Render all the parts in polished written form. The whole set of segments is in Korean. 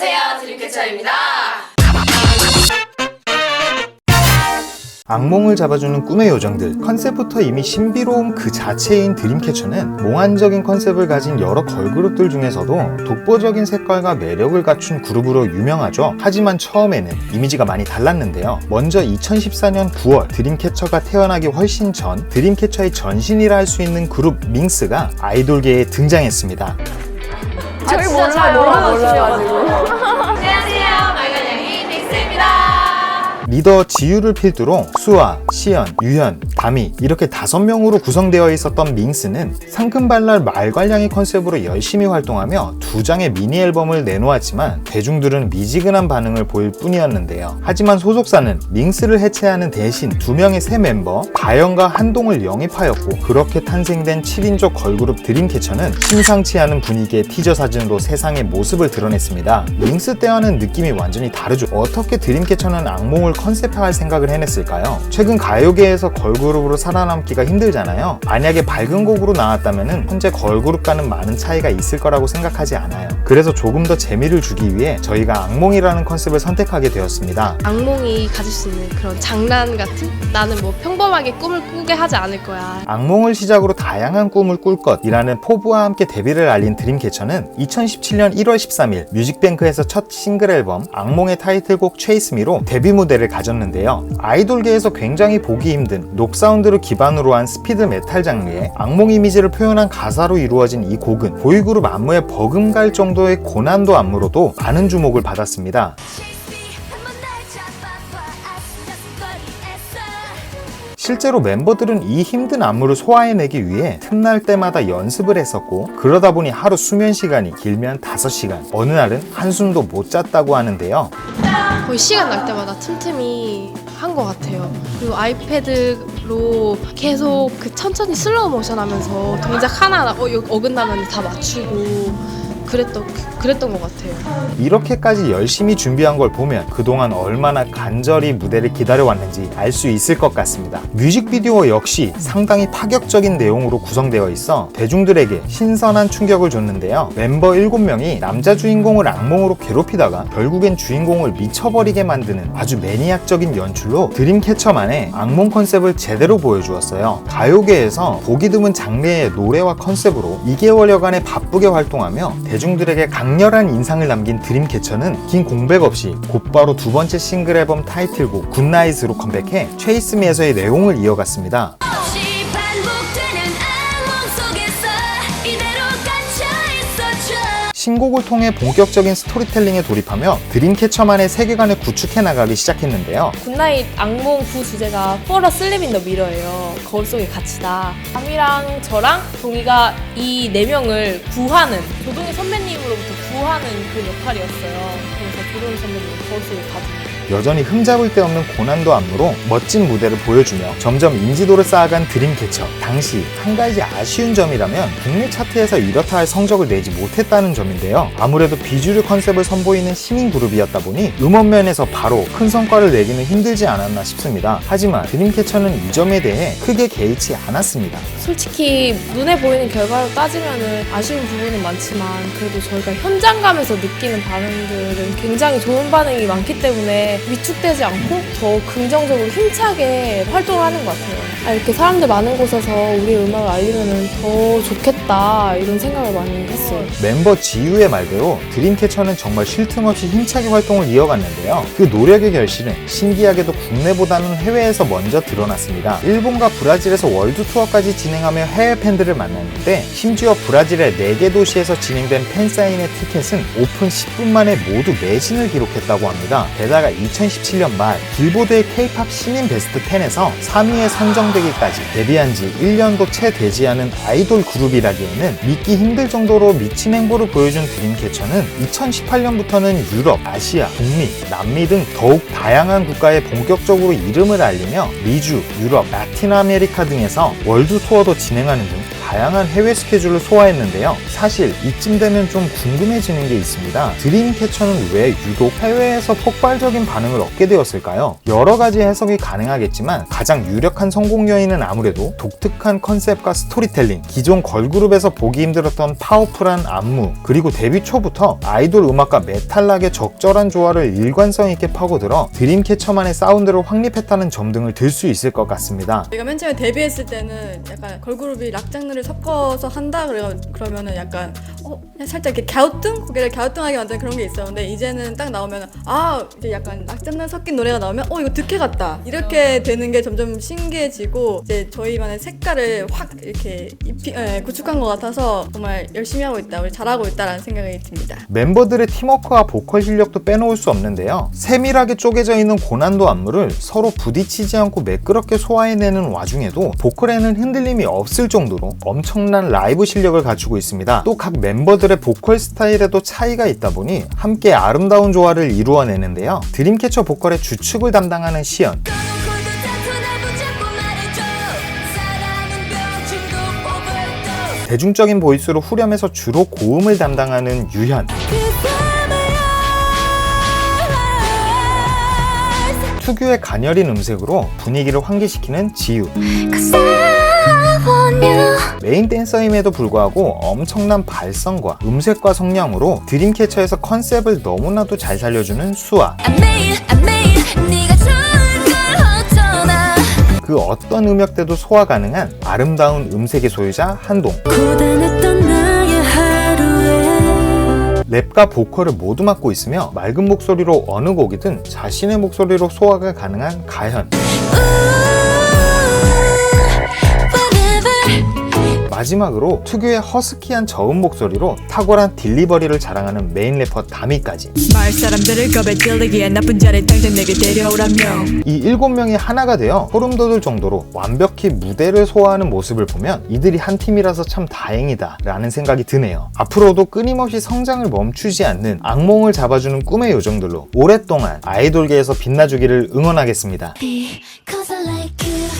안녕하세요, 드림캐쳐입니다. 악몽을 잡아주는 꿈의 요정들, 컨셉부터 이미 신비로움 그 자체인 드림캐쳐는 몽환적인 컨셉을 가진 여러 걸그룹들 중에서도 독보적인 색깔과 매력을 갖춘 그룹으로 유명하죠. 하지만 처음에는 이미지가 많이 달랐는데요. 먼저 2014년 9월 드림캐쳐가 태어나기 훨씬 전 드림캐쳐의 전신이라 할 수 있는 그룹 밍스가 아이돌계에 등장했습니다. 저희 몰라가지고. 안녕하세요, 말간양이 믹스입니다. 리더 지유를 필두로 수아, 시연, 유현, 다미 이렇게 5명으로 구성되어 있었던 밍스는 상큼발랄 말괄량이 컨셉으로 열심히 활동하며 2장의 미니 앨범을 내놓았지만 대중들은 미지근한 반응을 보일 뿐이었는데요. 하지만 소속사는 밍스를 해체하는 대신 2명의 새 멤버 다영과 한동을 영입하였고, 그렇게 탄생된 7인조 걸그룹 드림캐쳐는 심상치 않은 분위기의 티저 사진으로 세상의 모습을 드러냈습니다. 밍스 때와는 느낌이 완전히 다르죠. 어떻게 드림캐쳐는 악몽을 컨셉화할 생각을 해냈을까요? 최근 가요계에서 걸그룹으로 살아남기가 힘들잖아요. 만약에 밝은 곡으로 나왔다면 현재 걸그룹과는 많은 차이가 있을 거라고 생각하지 않아요. 그래서 조금 더 재미를 주기 위해 저희가 악몽이라는 컨셉을 선택하게 되었습니다. 악몽이 가질 수 있는 그런 장난 같은? 나는 뭐 평범하게 꿈을 꾸게 하지 않을 거야. 악몽을 시작으로 다양한 꿈을 꿀 것이라는 포부와 함께 데뷔를 알린 드림캐쳐는 2017년 1월 13일 뮤직뱅크에서 첫 싱글 앨범 악몽의 타이틀곡 Chase Me로 데뷔 무대를 가졌는데요. 아이돌계에서 굉장히 보기 힘든 녹 사운드를 기반으로 한 스피드 메탈 장르의 악몽 이미지를 표현한 가사로 이루어진 이 곡은 보이그룹 안무에 버금갈 정도의 고난도 안무로도 많은 주목을 받았습니다. 실제로 멤버들은 이 힘든 안무를 소화해내기 위해 틈날 때마다 연습을 했었고, 그러다 보니 하루 수면 시간이 길면 5시간, 어느 날은 한숨도 못 잤다고 하는데요. 거의 시간 날 때마다 틈틈이 한 것 같아요. 그리고 아이패드로 계속 그 천천히 슬로우 모션 하면서 동작 하나 어긋나면 다 맞추고 그랬던 것 같아요. 이렇게까지 열심히 준비한 걸 보면 그동안 얼마나 간절히 무대를 기다려왔는지 알 수 있을 것 같습니다. 뮤직비디오 역시 상당히 파격적인 내용으로 구성되어 있어 대중들에게 신선한 충격을 줬는데요. 멤버 7명이 남자 주인공을 악몽으로 괴롭히다가 결국엔 주인공을 미쳐버리게 만드는 아주 매니악적인 연출로 드림캐쳐만의 악몽 컨셉을 제대로 보여주었어요. 가요계에서 보기 드문 장르의 노래와 컨셉으로 2개월여간에 바쁘게 활동하며 대중들에게 강렬한 인상을 남긴 드림캐쳐는 긴 공백 없이 곧바로 2번째 싱글 앨범 타이틀곡 굿나잇으로 컴백해 Chase Me에서의 내용을 이어갔습니다. 신곡을 통해 본격적인 스토리텔링에 돌입하며 드림캐쳐만의 세계관을 구축해 나가기 시작했는데요. 굿나잇 악몽 구 주제가 For a Sleep in the Mirror예요. 거울 속의 가치다. 밤이랑 저랑 동희가 이 4명을 구하는, 조동희 선배님으로부터 구하는 그 역할이었어요. 그래서 조동희 선배님 거울 속의 가치. 여전히 흠잡을 데 없는 고난도 안무로 멋진 무대를 보여주며 점점 인지도를 쌓아간 드림캐쳐. 당시 한 가지 아쉬운 점이라면 국내 차트에서 이렇다 할 성적을 내지 못했다는 점인데요. 아무래도 비주류 컨셉을 선보이는 신인 그룹이었다 보니 음원 면에서 바로 큰 성과를 내기는 힘들지 않았나 싶습니다. 하지만 드림캐쳐는 이 점에 대해 크게 개의치 않았습니다. 솔직히 눈에 보이는 결과로 따지면은 아쉬운 부분은 많지만 그래도 저희가 현장감에서 느끼는 반응들은 굉장히 좋은 반응이 많기 때문에 위축되지 않고 더 긍정적으로 힘차게 활동을 하는 것 같아요. 이렇게 사람들 많은 곳에서 우리 음악을 알리면 더 좋겠다 이런 생각을 많이 했어요. 멤버 지유의 말대로 드림캐쳐는 정말 쉴 틈 없이 힘차게 활동을 이어갔는데요. 그 노력의 결실은 신기하게도 국내보다는 해외에서 먼저 드러났습니다. 일본과 브라질에서 월드 투어까지 진행하며 해외 팬들을 만났는데, 심지어 브라질의 4개 도시에서 진행된 팬사인회 티켓은 오픈 10분 만에 모두 매진을 기록했다고 합니다. 게다가 2017년 말 빌보드의 K-POP 신인 베스트 10에서 3위에 선정되기까지 데뷔한 지 1년도 채 되지 않은 아이돌 그룹이라기에는 믿기 힘들 정도로 미친 행보를 보여준 드림캐쳐는 2018년부터는 유럽, 아시아, 북미, 남미 등 더욱 다양한 국가에 본격적으로 이름을 알리며 미주, 유럽, 라틴 아메리카 등에서 월드 투어도 진행하는 등 다양한 해외 스케줄을 소화했는데요. 사실 이쯤 되면 좀 궁금해지는 게 있습니다. 드림캐쳐는 왜 유독 해외에서 폭발적인 반응을 얻게 되었을까요? 여러 가지 해석이 가능하겠지만 가장 유력한 성공 요인은 아무래도 독특한 컨셉과 스토리텔링, 기존 걸그룹에서 보기 힘들었던 파워풀한 안무, 그리고 데뷔 초부터 아이돌 음악과 메탈락의 적절한 조화를 일관성 있게 파고들어 드림캐쳐만의 사운드를 확립했다는 점 등을 들 수 있을 것 같습니다. 저희가 맨 처음에 데뷔했을 때는 약간 걸그룹이 락 장르를 섞어서 한다 그러면은 약간 살짝 이렇게 고개를 갸우뚱하게 만드는 그런 게 있어요. 근데 이제는 딱 나오면 이제 약간 락 장르 섞인 노래가 나오면 이거 득해 같다 이렇게 되는 게 점점 신기해지고 이제 저희만의 색깔을 확 이렇게 구축한 것 같아서 정말 열심히 하고 있다, 우리 잘하고 있다라는 생각이 듭니다. 멤버들의 팀워크와 보컬 실력도 빼놓을 수 없는데요. 세밀하게 쪼개져 있는 고난도 안무를 서로 부딪히지 않고 매끄럽게 소화해내는 와중에도 보컬에는 흔들림이 없을 정도로 엄청난 라이브 실력을 갖추고 있습니다. 또 각 멤버들의 보컬 스타일에도 차이가 있다 보니 함께 아름다운 조화를 이루어내는데요. 드림캐쳐 보컬의 주축을 담당하는 시연, 대중적인 보이스로 후렴에서 주로 고음을 담당하는 유현, 특유의 가녀린 음색으로 분위기를 환기시키는 지유, 메인 댄서임에도 불구하고 엄청난 발성과 음색과 성량으로 드림캐쳐에서 컨셉을 너무나도 잘 살려주는 수아, 그 어떤 음역대도 소화 가능한 아름다운 음색의 소유자 한동, 랩과 보컬을 모두 맡고 있으며 맑은 목소리로 어느 곡이든 자신의 목소리로 소화가 가능한 가현, 마지막으로 특유의 허스키한 저음 목소리로 탁월한 딜리버리를 자랑하는 메인 래퍼 다미까지, 마을 사람들을 겁에 찔리기에 나쁜 자를 당장 내게 데려오라며. 이 7명이 하나가 되어 소름 돋을 정도로 완벽히 무대를 소화하는 모습을 보면 이들이 한 팀이라서 참 다행이다 라는 생각이 드네요. 앞으로도 끊임없이 성장을 멈추지 않는 악몽을 잡아주는 꿈의 요정들로 오랫동안 아이돌계에서 빛나주기를 응원하겠습니다.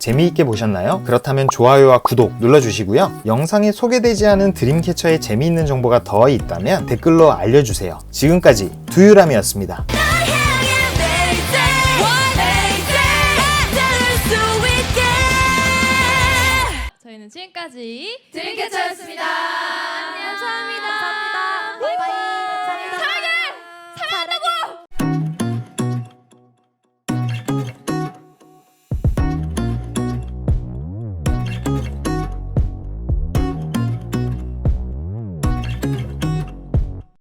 재미있게 보셨나요? 그렇다면 좋아요와 구독 눌러주시고요. 영상에 소개되지 않은 드림캐쳐의 재미있는 정보가 더 있다면 댓글로 알려주세요. 지금까지 두유람이었습니다. 저희는 지금까지 드림캐쳐였습니다. 감사합니다. 바이바이.